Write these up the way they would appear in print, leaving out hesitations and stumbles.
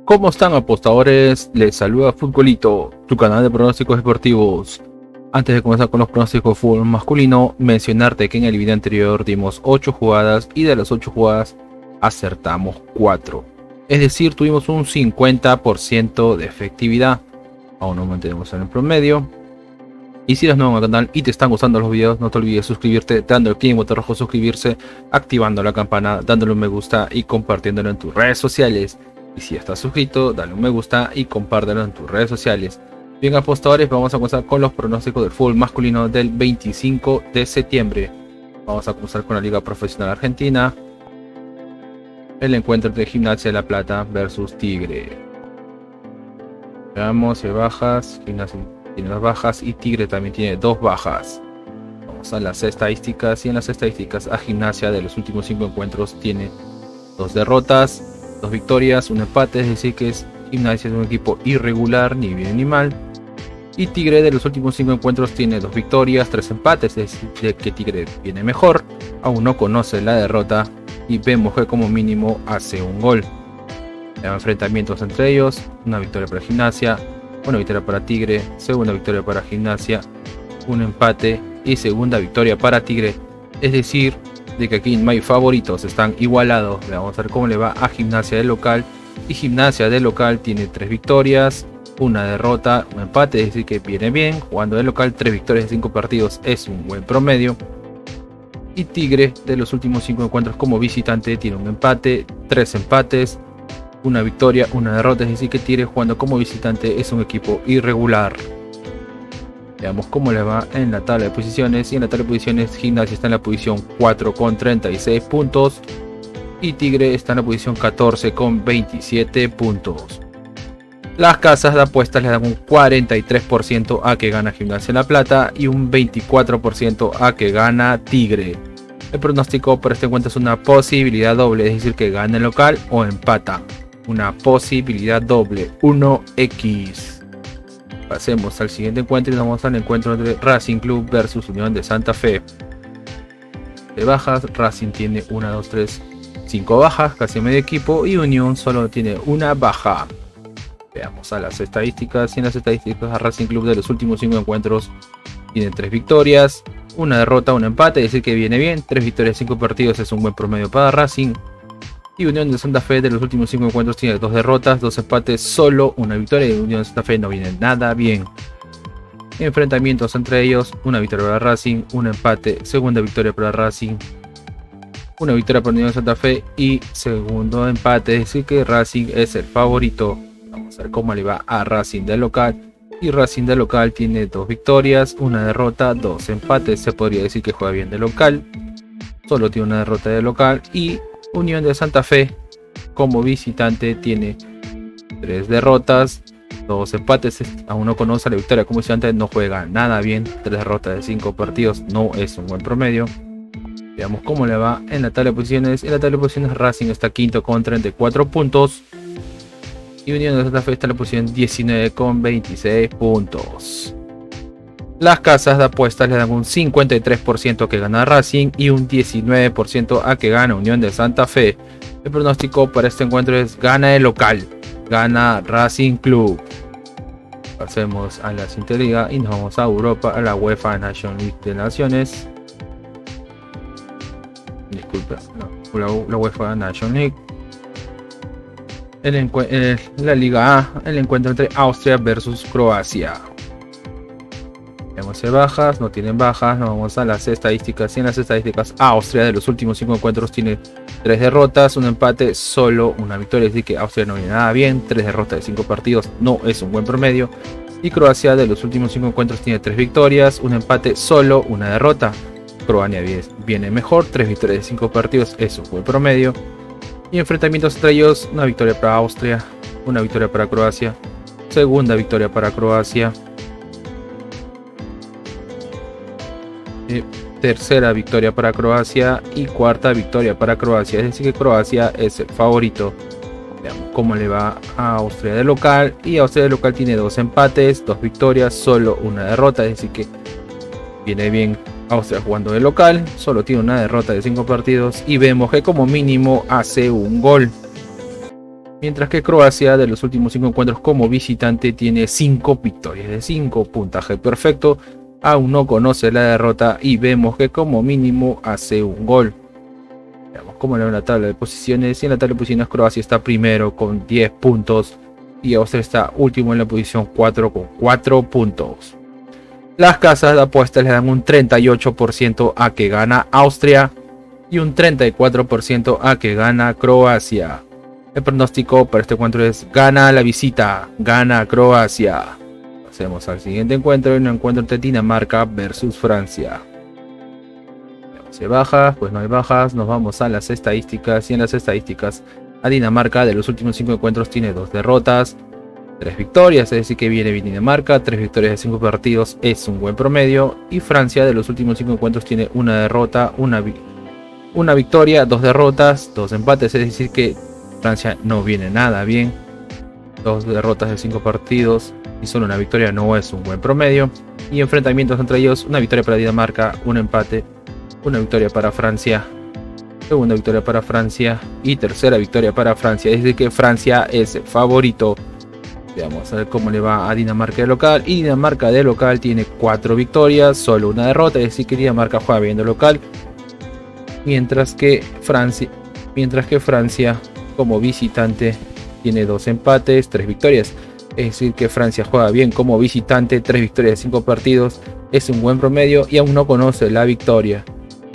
¿Cómo están, apostadores? Les saluda Futbolito, tu canal de pronósticos deportivos. Antes de comenzar con los pronósticos de fútbol masculino, mencionarte que en el video anterior dimos 8 jugadas y de las 8 jugadas acertamos 4. Es decir, tuvimos un 50% de efectividad. Aún no mantenemos en el promedio. Y si eres nuevo en el canal y te están gustando los videos, no te olvides suscribirte dando el clic en el botón rojo suscribirse, activando la campana, dándole un me gusta y compartiéndolo en tus redes sociales. Y si ya estás suscrito, dale un me gusta y compártelo en tus redes sociales. Bien, apostadores, vamos a comenzar con los pronósticos del fútbol masculino del 25 de septiembre. Vamos a comenzar con la Liga Profesional Argentina. El encuentro entre Gimnasia de La Plata versus Tigre. Veamos si hay bajas. Gimnasia tiene 2 bajas y Tigre también tiene 2 bajas. Vamos a las estadísticas, y en las estadísticas a Gimnasia de los últimos 5 encuentros tiene 2 derrotas, 2 victorias, 1 empate, es decir que Gimnasia es un equipo irregular, ni bien ni mal. Y Tigre de los últimos 5 encuentros tiene 2 victorias, 3 empates, es decir que Tigre viene mejor, aún no conoce la derrota y vemos que como mínimo hace un gol. Enfrentamientos entre ellos, una victoria para Gimnasia, una victoria para Tigre, segunda victoria para Gimnasia, un empate y segunda victoria para Tigre, es decir de que aquí no hay favoritos, están igualados. Vamos a ver cómo le va a Gimnasia de local, y Gimnasia de local tiene 3 victorias, una derrota, un empate, es decir que viene bien, jugando de local 3 victorias de 5 partidos es un buen promedio. Y Tigre de los últimos 5 encuentros como visitante tiene un empate, 3 empates, una victoria, una derrota, es decir que Tigre jugando como visitante es un equipo irregular. Veamos cómo le va en la tabla de posiciones. Y en la tabla de posiciones Gimnasia está en la posición 4 con 36 puntos y Tigre está en la posición 14 con 27 puntos. Las casas de apuestas le dan un 43% a que gana Gimnasia en La Plata y un 24% a que gana Tigre. El pronóstico para este encuentro es una posibilidad doble, es decir que gana el local o empata. Una posibilidad doble, 1x. Pasemos al siguiente encuentro y nos vamos al encuentro entre Racing Club versus Unión de Santa Fe. De bajas, Racing tiene 1, 2, 3, 5 bajas, casi medio equipo, y Unión solo tiene una baja. Veamos a las estadísticas, y en las estadísticas a Racing Club de los últimos 5 encuentros tiene 3 victorias, una derrota, un empate, es decir que viene bien. 3 victorias, 5 partidos es un buen promedio para Racing. Y Unión de Santa Fe de los últimos 5 encuentros tiene 2 derrotas, 2 empates, solo una victoria, y Unión de Santa Fe no viene nada bien. Enfrentamientos entre ellos, una victoria para Racing, un empate, segunda victoria para Racing, una victoria para Unión de Santa Fe y segundo empate, es decir que Racing es el favorito. Vamos a ver cómo le va a Racing de local. Y Racing de local tiene 2 victorias, una derrota, 2 empates, se podría decir que juega bien de local, solo tiene una derrota de local. Y Unión de Santa Fe como visitante tiene 3 derrotas, 2 empates, aún no conoce la victoria como visitante, no juega nada bien, 3 derrotas de 5 partidos no es un buen promedio. Veamos cómo le va en la tabla de posiciones. En la tabla de posiciones Racing está quinto con 34 puntos y Unión de Santa Fe está en la posición 19 con 26 puntos. Las casas de apuestas le dan un 53% a que gana Racing y un 19% a que gana Unión de Santa Fe. El pronóstico para este encuentro es gana el local, gana Racing Club. Pasemos a la siguiente liga y nos vamos a Europa, a la UEFA Nations League de Naciones. Disculpa, no, la UEFA Nations League. La Liga A, el encuentro entre Austria versus Croacia. Vemos bajas, no tienen bajas, nos vamos a las estadísticas. Y en las estadísticas Austria de los últimos 5 encuentros tiene 3 derrotas, un empate, solo una victoria, es decir que Austria no viene nada bien. 3 derrotas de 5 partidos no es un buen promedio. Y Croacia de los últimos 5 encuentros tiene 3 victorias, un empate, solo una derrota. Croacia viene mejor, 3 victorias de 5 partidos es un buen promedio. Y enfrentamientos entre ellos, una victoria para Austria, una victoria para Croacia, segunda victoria para Croacia, tercera victoria para Croacia y cuarta victoria para Croacia, es decir que Croacia es el favorito. Veamos cómo le va a Austria de local. Y Austria de local tiene 2 empates, 2 victorias, solo una derrota, es decir que viene bien Austria jugando de local, solo tiene una derrota de 5 partidos y vemos que como mínimo hace un gol. Mientras que Croacia, de los últimos 5 encuentros como visitante, tiene 5 victorias de 5, puntaje perfecto. Aún no conoce la derrota y vemos que como mínimo hace un gol. Veamos cómo le va en la tabla de posiciones. Y en la tabla de posiciones Croacia está primero con 10 puntos y Austria está último en la posición 4 con 4 puntos. Las casas de apuestas le dan un 38% a que gana Austria y un 34% a que gana Croacia. El pronóstico para este encuentro es: gana la visita, gana Croacia. Pasemos al siguiente encuentro, un encuentro entre Dinamarca versus Francia. Si hay bajas, pues no hay bajas. Nos vamos a las estadísticas, y en las estadísticas a Dinamarca de los últimos 5 encuentros tiene 2 derrotas, 3 victorias, es decir que viene bien Dinamarca. 3 victorias de 5 partidos es un buen promedio. Y Francia de los últimos 5 encuentros tiene una derrota, una victoria, 2 derrotas, 2 empates, es decir que Francia no viene nada bien. 2 derrotas de 5 partidos y solo una victoria no es un buen promedio. Y enfrentamientos entre ellos: una victoria para Dinamarca, un empate, una victoria para Francia, segunda victoria para Francia y tercera victoria para Francia. Es decir que Francia es el favorito. Vamos a ver cómo le va a Dinamarca de local. Y Dinamarca de local tiene 4 victorias, solo una derrota, es decir que Dinamarca juega bien de local. Mientras que Francia como visitante tiene 2 empates, 3 victorias. Es decir que Francia juega bien como visitante, 3 victorias de 5 partidos es un buen promedio y aún no conoce la victoria.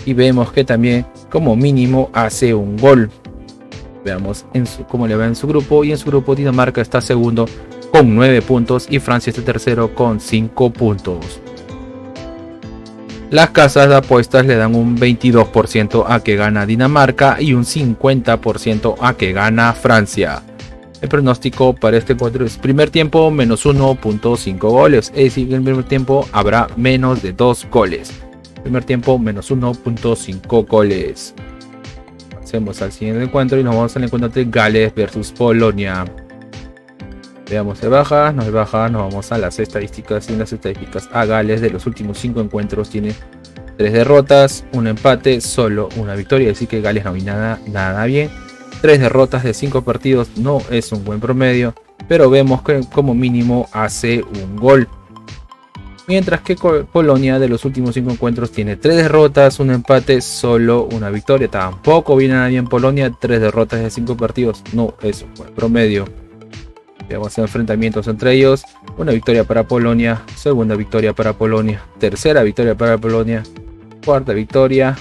Y vemos que también como mínimo hace un gol. Veamos cómo le va en su grupo. Y en su grupo Dinamarca está segundo con 9 puntos y Francia está tercero con 5 puntos. Las casas de apuestas le dan un 22% a que gana Dinamarca y un 50% a que gana Francia. El pronóstico para este encuentro es: primer tiempo menos 1.5 goles, es decir que en el primer tiempo habrá menos de 2 goles. Primer tiempo menos 1.5 goles. Pasemos al siguiente encuentro y nos vamos al encuentro entre Gales versus Polonia. Veamos si hay bajas, no hay bajas, nos vamos a las estadísticas. Y en las estadísticas a Gales de los últimos 5 encuentros tiene 3 derrotas, un empate, solo una victoria, así que Gales no viene nada bien. 3 derrotas de 5 partidos no es un buen promedio, pero vemos que como mínimo hace un gol. Mientras que Polonia de los últimos 5 encuentros tiene 3 derrotas, un empate, solo una victoria. Tampoco viene nada bien Polonia, 3 derrotas de 5 partidos no es un buen promedio. Veamos enfrentamientos entre ellos: una victoria para Polonia, segunda victoria para Polonia, tercera victoria para Polonia, cuarta victoria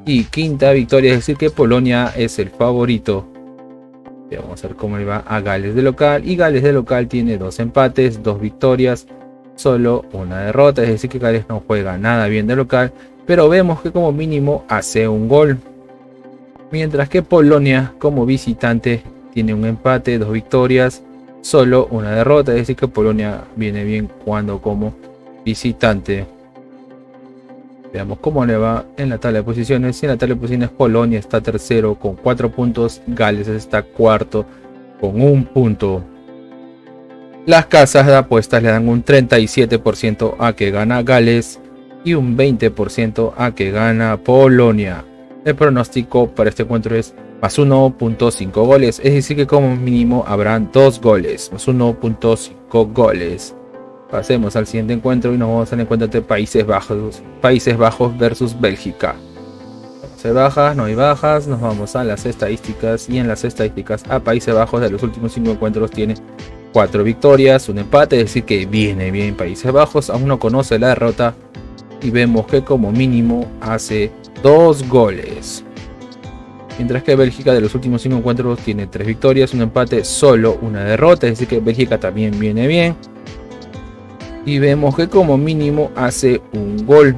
y quinta victoria, es decir que Polonia es el favorito. Vamos a ver cómo le va a Gales de local. Y Gales de local tiene 2 empates, 2 victorias, solo una derrota, es decir que Gales no juega nada bien de local, pero vemos que como mínimo hace un gol. Mientras que Polonia como visitante tiene un empate, 2 victorias, solo una derrota, es decir que Polonia viene bien jugando como visitante. Veamos cómo le va en la tabla de posiciones. Y en la tabla de posiciones Polonia está tercero con 4 puntos, Gales está cuarto con 1 punto. Las casas de apuestas le dan un 37% a que gana Gales y un 20% a que gana Polonia. El pronóstico para este encuentro es más 1.5 goles, es decir que como mínimo habrán 2 goles, más 1.5 goles. Pasemos al siguiente encuentro y nos vamos al encuentro entre Países Bajos versus Bélgica. Se bajas, no hay bajas, nos vamos a las estadísticas. Y en las estadísticas a Países Bajos de los últimos 5 encuentros tiene 4 victorias, un empate, es decir que viene bien Países Bajos, aún no conoce la derrota y vemos que como mínimo hace 2 goles. Mientras que Bélgica de los últimos 5 encuentros tiene 3 victorias, un empate, solo una derrota, es decir que Bélgica también viene bien. Y vemos que como mínimo hace un gol.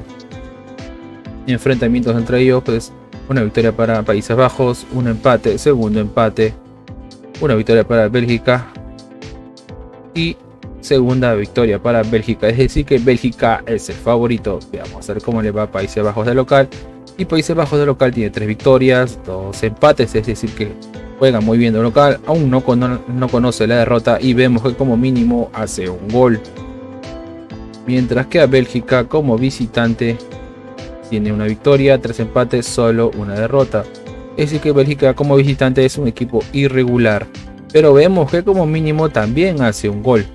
Enfrentamientos entre ellos, pues una victoria para Países Bajos, un empate, segundo empate, una victoria para Bélgica y segunda victoria para Bélgica, es decir que Bélgica es el favorito. Vamos a ver cómo le va a Países Bajos de local. Y Países Bajos de local tiene 3 victorias, 2 empates, es decir que juega muy bien de local, aún no conoce la derrota y vemos que como mínimo hace un gol. Mientras que a Bélgica como visitante tiene una victoria, 3 empates, solo una derrota. Es decir que Bélgica como visitante es un equipo irregular. pero vemos que como mínimo también hace un gol.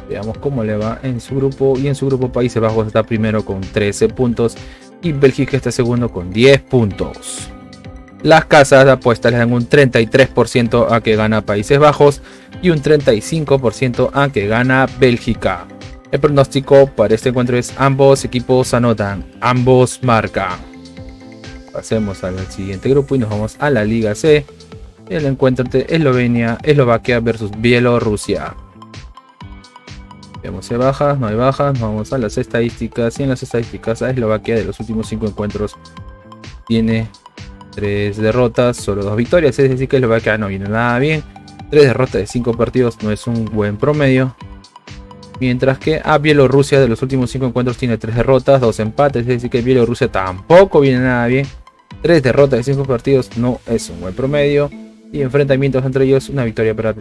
Veamos cómo le va en su grupo, y en su grupo Países Bajos está primero con 13 puntos y Bélgica está segundo con 10 puntos. Las casas de apuestas le dan un 33% a que gana Países Bajos y un 35% a que gana Bélgica. El pronóstico para este encuentro es: ambos equipos anotan, ambos marcan. Pasemos al siguiente grupo y nos vamos a la Liga C. El encuentro entre Eslovaquia versus Bielorrusia. Veamos si hay bajas, no hay bajas. Nos vamos a las estadísticas, y en las estadísticas a Eslovaquia de los últimos 5 encuentros tiene 3 derrotas, solo 2 victorias, es decir que Eslovaquia no viene nada bien. 3 derrotas de 5 partidos no es un buen promedio. Mientras que a Bielorrusia de los últimos 5 encuentros tiene 3 derrotas, 2 empates, es decir que Bielorrusia tampoco viene nada bien. 3 derrotas de 5 partidos no es un buen promedio. Y enfrentamientos entre ellos: una victoria para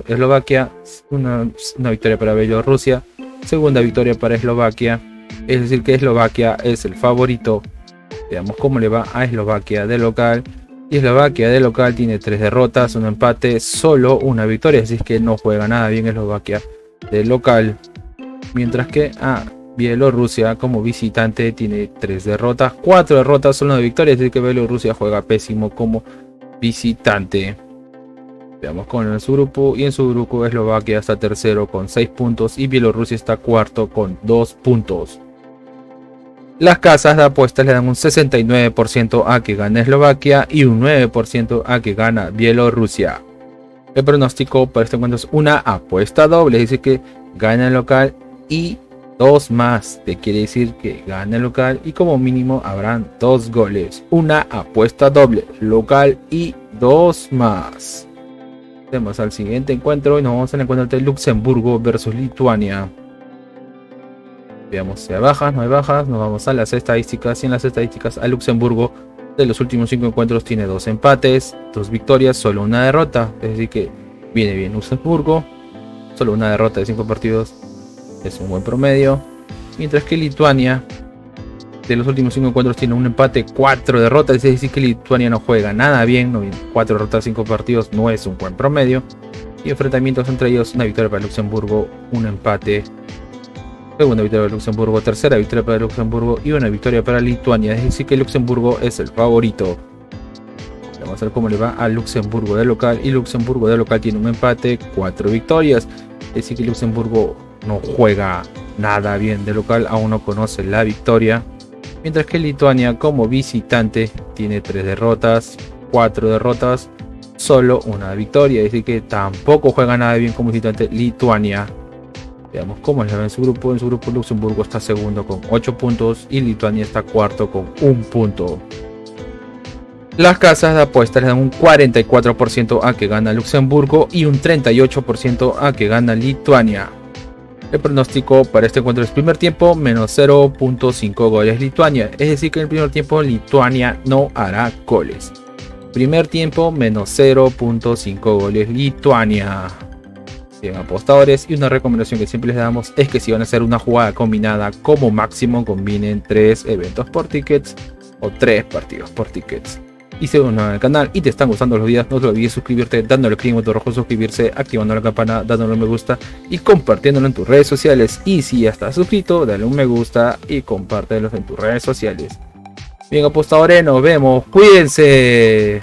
Eslovaquia, una victoria para Bielorrusia, segunda victoria para Eslovaquia, es decir que Eslovaquia es el favorito. Veamos cómo le va a Eslovaquia de local. Y Eslovaquia de local tiene 3 derrotas, un empate, solo una victoria, así que no juega nada bien Eslovaquia de local. Mientras que a Bielorrusia como visitante tiene 3 derrotas, 4 derrotas, solo una victoria, así que Bielorrusia juega pésimo como visitante. Veamos con su grupo, y en su grupo Eslovaquia está tercero con 6 puntos y Bielorrusia está cuarto con 2 puntos. Las casas de apuestas le dan un 69% a que gana Eslovaquia y un 9% a que gana Bielorrusia. El pronóstico para este encuentro es una apuesta doble, es decir que gana el local y 2 más, que quiere decir que gana el local y como mínimo habrán 2 goles. Una apuesta doble, local y 2 más. Vamos al siguiente encuentro y nos vamos al encuentro de Luxemburgo versus Lituania. Veamos si hay bajas, no hay bajas. Nos vamos a las estadísticas, y en las estadísticas a Luxemburgo de los últimos 5 encuentros tiene 2 empates, 2 victorias, solo una derrota, es decir que viene bien Luxemburgo. Solo una derrota de 5 partidos es un buen promedio. Mientras que Lituania de los últimos 5 encuentros tiene un empate, 4 derrotas, es decir que Lituania no juega nada bien. 4 derrotas, 5 partidos no es un buen promedio. Y enfrentamientos entre ellos: una victoria para Luxemburgo, un empate, segunda victoria para Luxemburgo, tercera victoria para Luxemburgo y una victoria para Lituania, es decir que Luxemburgo es el favorito. Vamos a ver cómo le va a Luxemburgo de local, y Luxemburgo de local tiene un empate, 4 victorias, es decir que Luxemburgo no juega nada bien de local, aún no conoce la victoria. Mientras que Lituania como visitante tiene 3 derrotas, 4 derrotas, solo una victoria, es decir que tampoco juega nada bien como visitante Lituania. Veamos cómo le va en su grupo. En su grupo Luxemburgo está segundo con 8 puntos y Lituania está cuarto con 1 punto. Las casas de apuestas le dan un 44% a que gana Luxemburgo y un 38% a que gana Lituania. El pronóstico para este encuentro es: primer tiempo menos 0.5 goles Lituania, es decir que en el primer tiempo Lituania no hará goles. Primer tiempo menos 0.5 goles Lituania. Bien, apostadores, y una recomendación que siempre les damos es que si van a hacer una jugada combinada, como máximo combinen 3 eventos por tickets o 3 partidos por tickets. Y si uno al canal y te están gustando los videos, no te olvides suscribirte dándole clic en el botón rojo suscribirse, activando la campana, dándole un me gusta y compartiéndolo en tus redes sociales. Y si ya estás suscrito, dale un me gusta y compártelo en tus redes sociales. Bien, apostadores, nos vemos, cuídense.